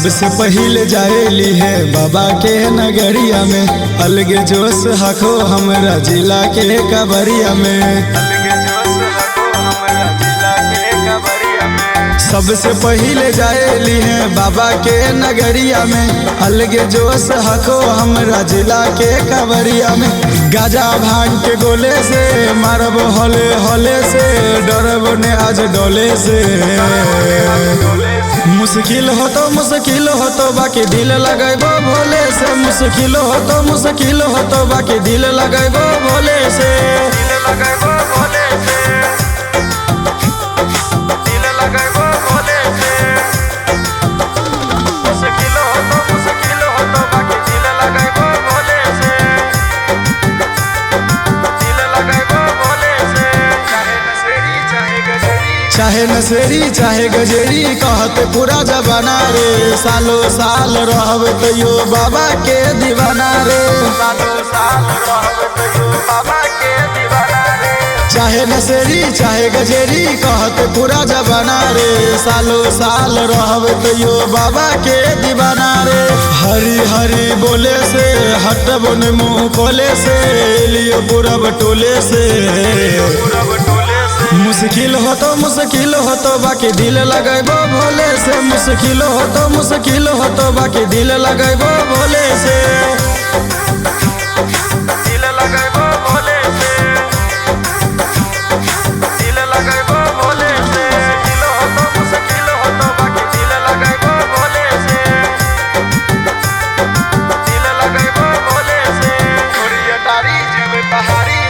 सबसे पहले जाएली है बाबा के नगरिया में, अलगे जोश हको हमरा जिला के कबरिया में। सबसे पहले जाएली है बाबा के नगरिया में, अलगे जोश हको हमरा जिला के कबरिया में। गाजा भांग के गोले से मारब हले हले से, डरब ने आज डोले से। मुश्किल हो तो बाकी दिल लगैबो भोले से, मुश्किल हो तो बाकी दिल लगैबो भोले से। चाहे नशेरी चाहे गजेरी कहते पूरा जबाना रे, सालों साल रहब तैयो बाबा के दीवाना रे। चाहे नशेरी चाहे गजेरी कहते पूरा जबाना रे, सालों साल रहब तैयो बाबा के दीवाना रे। हरी हरी बोले से हटब ने मुँह खोले से, लियो पूरा बटोले से। मुश्किल हो तो बाकी दिल लगैबो भोले से, मुश्किल हो तो बाकी दिल लगैबो भोले से।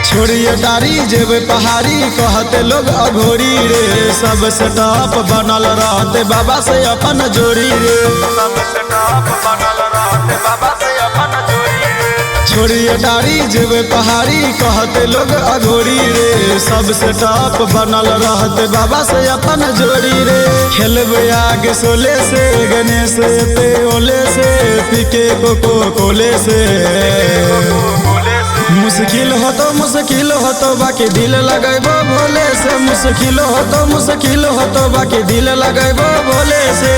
छोड़िए डारी जेबे पहाड़ी कहते लोग अघोरी रे, सबसे टॉप बनल रहते बाबा से अपन जोड़ी रे। छोड़िए डारी जेबे पहाड़ी कहते लोग अघोरी रे, सबसे टॉप बनल रहते बाबा से अपन जोड़ी रे। खेलबे आगे सोले से गणेश ते ओले से, पीके कोको कोले से। मुश्किल हो तो बाकी दिल लगैबो भोले से, मुश्किल हो तो बाकी दिल लगैबो भोले से।